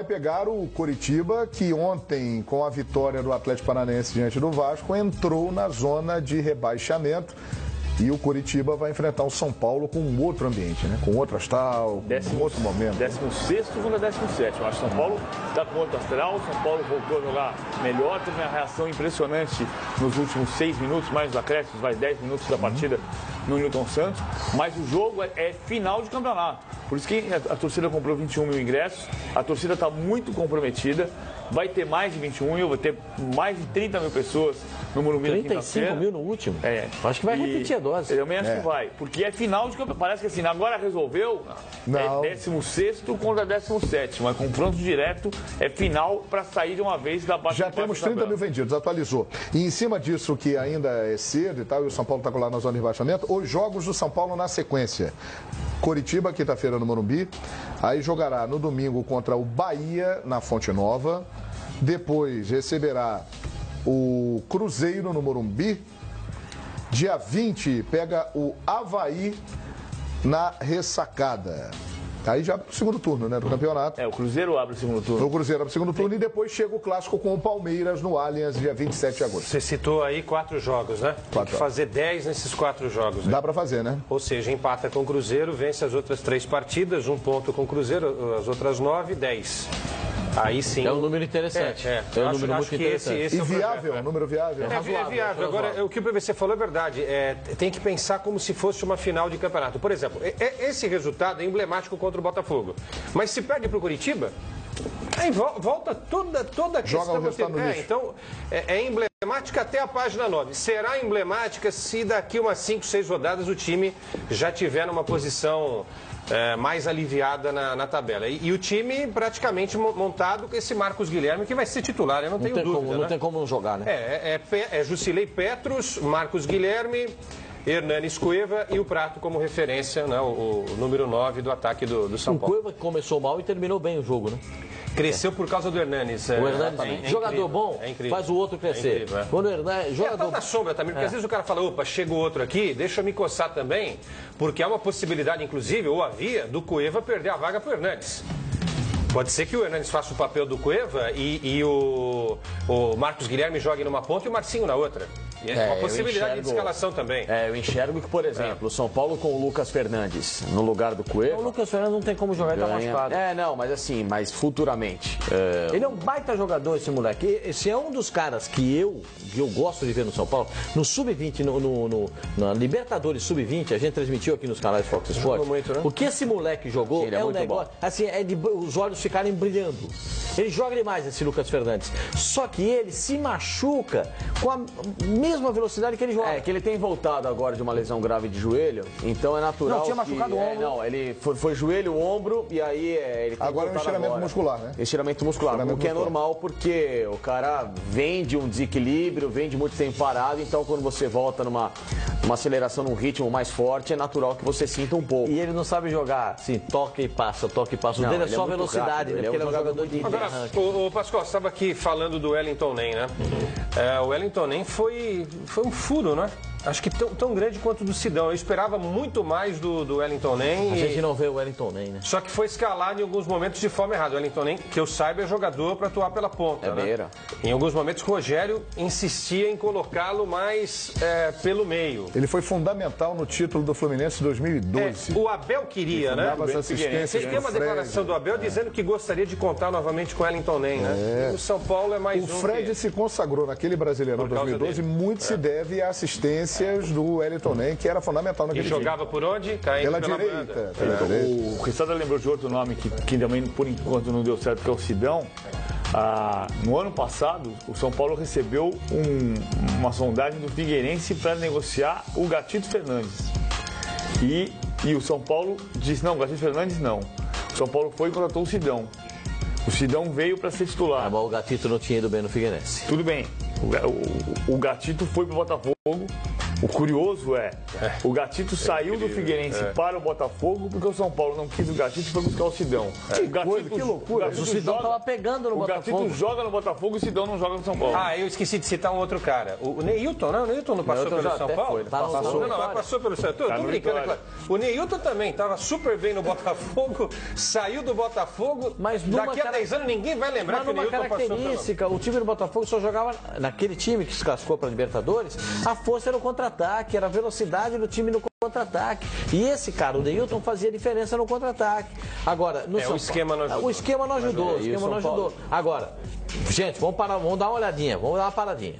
vai pegar o Coritiba, que ontem, com a vitória do Atlético Paranaense diante do Vasco, entrou na zona de rebaixamento. E o Coritiba vai enfrentar o São Paulo com um outro ambiente, né? Com outro astral, com outro momento. 16º contra 17º. Eu acho que o São Paulo está com outro astral. O São Paulo voltou a jogar melhor. Teve uma reação impressionante nos últimos 6 minutos, mais os acréscimos, mais 10 minutos da partida no Newton Santos. Mas o jogo é final de campeonato. Por isso que a torcida comprou 21 mil ingressos. A torcida está muito comprometida. Vai ter mais de 21 mil, vai ter mais de 30 mil pessoas no Morumbi na quinta-feira. 35 mil no último? É. Acho que vai repetir a dose. Eu também acho que vai. Porque é final de campeonato. Parece que assim, agora resolveu. Não. É 16º contra 17º. É confronto direto. É final para sair de uma vez da parte. Já temos 30 mil vendidos, atualizou. E em cima disso, que ainda é cedo e tal, e o São Paulo está lá na zona de rebaixamento, os jogos do São Paulo na sequência. Coritiba, quinta-feira no Morumbi. Aí jogará no domingo contra o Bahia, na Fonte Nova. Depois receberá o Cruzeiro no Morumbi. Dia 20 pega o Avaí na Ressacada. Aí já pro segundo turno, né, do campeonato. O Cruzeiro abre o segundo turno. O Cruzeiro abre o segundo turno e depois chega o clássico com o Palmeiras no Allianz, dia 27 de agosto. Você citou aí 4 jogos, né? Tem que fazer 10 nesses 4 jogos. Dá para fazer, né? Ou seja, empata com o Cruzeiro, vence as outras 3 partidas, 1 ponto com o Cruzeiro, as outras 9, 10. Aí sim. É um número interessante. É um número muito interessante. Esse e é o viável, projeto, um número viável. É viável. Agora, o que o PVC falou é verdade. Tem que pensar como se fosse uma final de campeonato. Por exemplo, esse resultado é emblemático contra o Botafogo. Mas se perde para o Curitiba, aí volta toda a questão. Joga o resultado no lixo. Então, é emblemática até a página 9. Será emblemática se daqui umas 5, 6 rodadas o time já tiver numa posição mais aliviada na tabela. E o time praticamente montado com esse Marcos Guilherme, que vai ser titular, eu não tenho dúvida. Não tem como não jogar, né? É Jusilei Petros, Marcos Guilherme, Hernanes Cueva e o Prato como referência, né, o número 9 do ataque do São Paulo. O Cueva que começou mal e terminou bem o jogo, né? Cresceu por causa do Hernanes. O Hernanes, jogador bom, faz o outro crescer. Quando o Hernanes, jogador... tá na sombra também, porque às vezes o cara fala, opa, chega o outro aqui, deixa eu me coçar também, porque há uma possibilidade, inclusive, ou havia, do Cueva perder a vaga pro Hernanes. Pode ser que o Hernanes faça o papel do Cueva e o Marcos Guilherme jogue numa ponta e o Marcinho na outra. E é uma possibilidade de escalação também. Eu enxergo que, por exemplo, o São Paulo com o Lucas Fernandes no lugar do Cueva... O Lucas Fernandes não tem como jogar, ele tá machucado. Não, mas assim, futuramente. Ele é um baita jogador, esse moleque. Esse é um dos caras que eu gosto de ver no São Paulo. No Sub-20, na Libertadores Sub-20, a gente transmitiu aqui nos canais Fox Sports. Muito, né? O que esse moleque jogou é um negócio... Bom. Assim, os olhos ficarem brilhando. Ele joga demais, esse Lucas Fernandes. Só que ele se machuca com a mesma velocidade que ele joga. Que ele tem voltado agora de uma lesão grave de joelho, então é natural. Não, tinha machucado o ombro. Não, ele foi joelho, ombro, e aí ele tem agora é um estiramento muscular, né? Estiramento muscular, o que é normal porque o cara vem de um desequilíbrio, vem de muito tempo parado, então quando você volta numa aceleração, num ritmo mais forte, é natural que você sinta um pouco. E ele não sabe jogar assim, toca e passa. O dele é só velocidade, né? Porque ele é um jogador de... Agora, o Pascoal, você estava aqui falando do Wellington Nem, né? O Wellington Nem foi um furo, né? Acho que tão grande quanto o do Sidão. Eu esperava muito mais do Wellington Nem. A gente não vê o Wellington Nem, né? Só que foi escalado em alguns momentos de forma errada. O Wellington Nem, que eu saiba, é jogador para atuar pela ponta. Beira. Em alguns momentos, o Rogério insistia em colocá-lo mais pelo meio. Ele foi fundamental no título do Fluminense 2012. O Abel queria, né? Tem uma declaração do Abel dizendo que gostaria de contar novamente com o Wellington Nem, né? E o São Paulo é mais O Fred se consagrou naquele Brasileirão 2012 e muito se deve à assistência do Wellington Nem, que era fundamental naquele time. E jogava por onde? Caindo pela direita. O Cristão lembrou de outro nome que também, por enquanto, não deu certo, que é o Sidão. No ano passado, o São Paulo recebeu uma sondagem do Figueirense para negociar o Gatito Fernandes. E o São Paulo disse, não, o Gatito Fernandes não. O São Paulo foi e contratou o Sidão. O Sidão veio para ser titular. Mas o Gatito não tinha ido bem no Figueirense. Tudo bem. O Gatito foi pro Botafogo. O curioso é, o Gatito saiu do Figueirense para o Botafogo porque o São Paulo não quis o Gatito e foi buscar o Sidão. Que loucura. O Sidão estava pegando no Botafogo. O Gatito joga no Botafogo e o Sidão não joga no São Paulo. Ah, eu esqueci de citar um outro cara. O Neilton, não? O Neilton não passou pelo São Paulo? Passou pelo São Paulo. Tô brincando. O Neilton também estava super bem no Botafogo, saiu do Botafogo. Mas daqui a 10 anos ninguém vai lembrar que o Neilton passou pelo... característica, o time do Botafogo só jogava naquele time que se classificou para a Libertadores, a força era o contra-ataque, era a velocidade do time no contra-ataque. E esse cara, o Neilton, fazia diferença no contra-ataque. Agora, no o esquema não ajudou. O esquema não ajudou. Agora, gente, vamos dar uma olhadinha, vamos dar uma paradinha.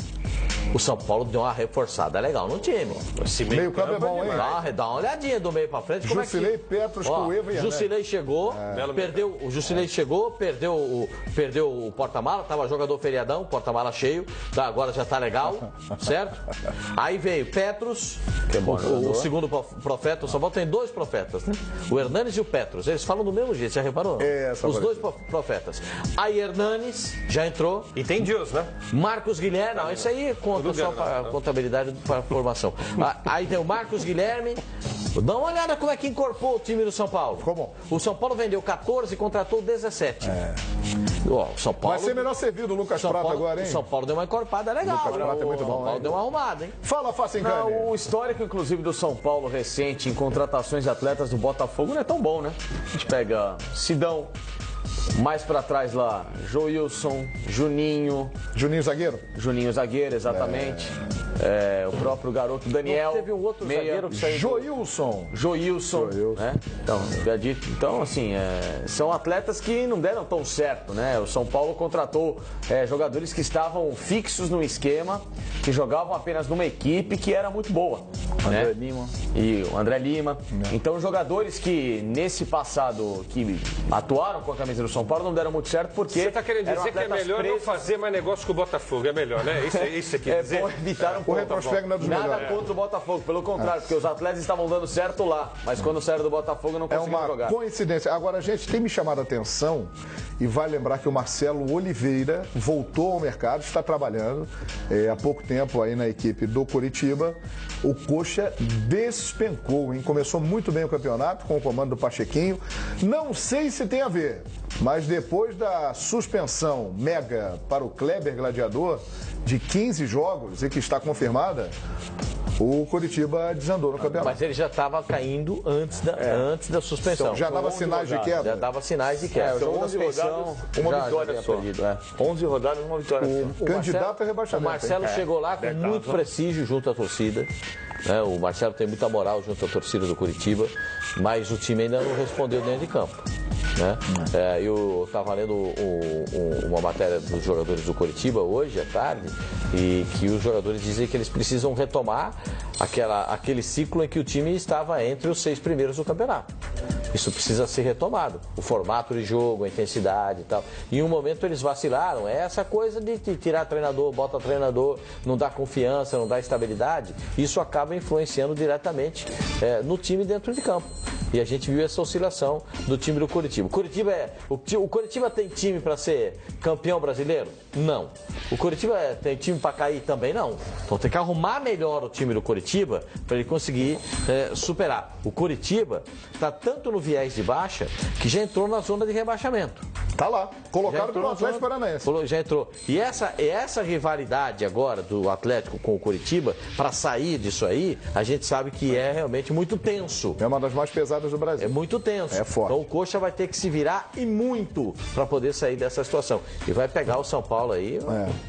O São Paulo deu uma reforçada legal no time. Esse meio campo é bom, hein? Dá uma olhadinha do meio pra frente. Jusilei, Petros, Cueva e Jusilei chegou, o Jusilei chegou, perdeu o porta-mala, tava jogador feriadão, porta-mala cheio, agora já tá legal, certo? Aí veio Petros, que é bom, o segundo profeta. O São Paulo tem dois profetas, né? O Hernanes e o Petros. Eles falam do mesmo jeito, já reparou? Os dois profetas. Aí Hernanes já entrou. E tem Deus, né? Marcos Guilherme, não, isso aí conta só para a contabilidade para a formação. Aí tem o Marcos Guilherme. Dá uma olhada como é que incorporou o time do São Paulo. Como? O São Paulo vendeu 14 e contratou 17. O São Paulo... Vai ser melhor servido o Lucas Prata agora, hein? O São Paulo deu uma encorpada legal. Lucas Prata é muito bom, O São Paulo deu uma arrumada, hein? Fala, Facincani. O histórico, inclusive, do São Paulo recente em contratações de atletas do Botafogo não é tão bom, né? A gente pega Sidão, mais pra trás lá, Joilson, Juninho zagueiro, exatamente. O próprio garoto Daniel. Teve um outro zagueiro que saiu. Joilson. Né? Então, assim, são atletas que não deram tão certo, né? O São Paulo contratou jogadores que estavam fixos no esquema, que jogavam apenas numa equipe que era muito boa. André Lima. E o André Lima. Então, jogadores que nesse passado que atuaram com a camisa do São Paulo não deram muito certo porque... Você está querendo dizer que é melhor não fazer mais negócio com o Botafogo, é melhor, né? Isso aqui. É bom evitar um pouco. O retrospecto não é dos Nada contra o Botafogo, pelo contrário, porque os atletas estavam dando certo lá, mas quando saíram do Botafogo não conseguiram jogar. É uma coincidência. Agora, gente, tem me chamado a atenção e vai lembrar que o Marcelo Oliveira voltou ao mercado, está trabalhando há pouco tempo aí na equipe do Coritiba. O Coxa despencou, hein? Começou muito bem o campeonato com o comando do Pachequinho. Não sei se tem a ver, mas depois da suspensão mega para o Kleber Gladiador de 15 jogos e que está confirmada, o Coritiba desandou no campeonato. Mas ele já estava caindo antes da suspensão. Então, já dava sinais de queda? Já dava sinais de queda. São 11 rodadas, uma vitória só. 11 rodadas, uma vitória só. Candidato a rebaixamento. O Marcelo chegou lá com muito prestígio junto à torcida. O Marcelo tem muita moral junto à torcida do Coritiba, mas o time ainda não respondeu dentro de campo. Eu estava lendo uma matéria dos jogadores do Coritiba hoje à tarde e que os jogadores dizem que eles precisam retomar aquele ciclo em que o time estava entre os 6 primeiros do campeonato. Isso precisa ser retomado. O formato de jogo, a intensidade e tal. Em um momento eles vacilaram. É essa coisa de tirar treinador, bota treinador, não dá confiança, não dá estabilidade. Isso acaba influenciando diretamente no time dentro de campo. E a gente viu essa oscilação do time do Coritiba. O Coritiba tem time para ser campeão brasileiro? Não. O Coritiba tem time para cair? Também não. Então tem que arrumar melhor o time do Coritiba para ele conseguir superar. O Coritiba está tanto no viés de baixa que já entrou na zona de rebaixamento. Tá lá, colocado pelo Atlético Paranaense. Já entrou. E essa rivalidade agora do Atlético com o Coritiba, para sair disso aí, a gente sabe que é realmente muito tenso. É uma das mais pesadas do Brasil. É muito tenso. É forte. Então o Coxa vai ter que se virar e muito para poder sair dessa situação. E vai pegar o São Paulo aí.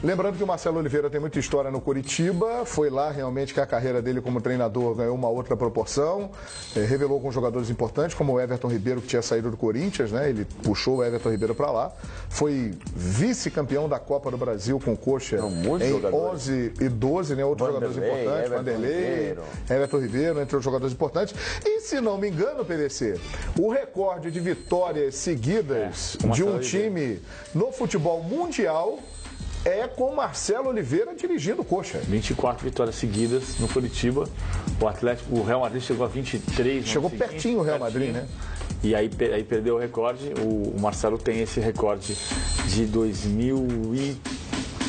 Lembrando que o Marcelo Oliveira tem muita história no Coritiba, foi lá realmente que a carreira dele como treinador ganhou uma outra proporção, revelou com jogadores importantes, como o Everton Ribeiro, que tinha saído do Corinthians, né? Ele puxou o Everton Ribeiro para lá, foi vice-campeão da Copa do Brasil com o Coxa em 11 e 12, né? Outros jogadores importantes, Vanderlei, Everton Ribeiro, entre os jogadores importantes. E se não me engano, PVC, o recorde de vitórias seguidas de um time no futebol mundial é com Marcelo Oliveira dirigindo o Coxa. 24 vitórias seguidas no Coritiba. O Real Madrid chegou a 23. Chegou pertinho o Real Madrid, né? E aí perdeu o recorde. O Marcelo tem esse recorde de 2000 e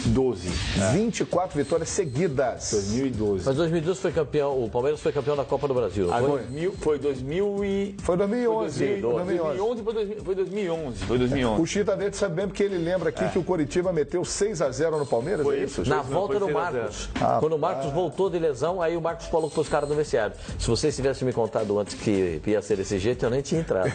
12. 24 vitórias seguidas. 2012. Mas 2012 foi campeão, o Palmeiras foi campeão da Copa do Brasil. Foi 2011. Foi 2011. Foi 2011. O Chita dele sabe bem porque ele lembra aqui que o Coritiba meteu 6-0 no Palmeiras, Foi é isso? Na volta do Marcos. Quando o Marcos voltou de lesão, aí o Marcos colocou os caras no vestiário. Se vocês tivessem me contado antes que ia ser desse jeito, eu nem tinha entrado.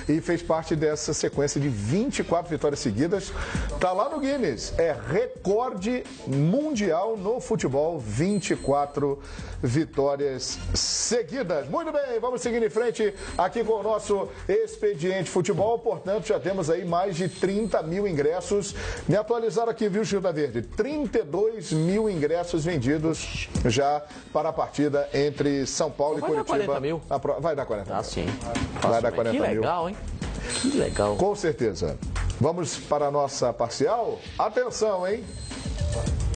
E fez parte dessa sequência de 24 vitórias seguidas. Tá lá no Guinness. É recorde mundial no futebol. 24 vitórias seguidas. Muito bem, vamos seguir em frente aqui com o nosso Expediente Futebol. Portanto, já temos aí mais de 30 mil ingressos. Me atualizaram aqui, viu, Gilda Verde? 32 mil ingressos vendidos já para a partida entre São Paulo e Coritiba. Vai dar 40 mil. Vai dar 40 mil. Ah, sim. Vai dar 40 mil. Que legal, hein? Que legal. Com certeza. Vamos para a nossa parcial? Atenção, hein?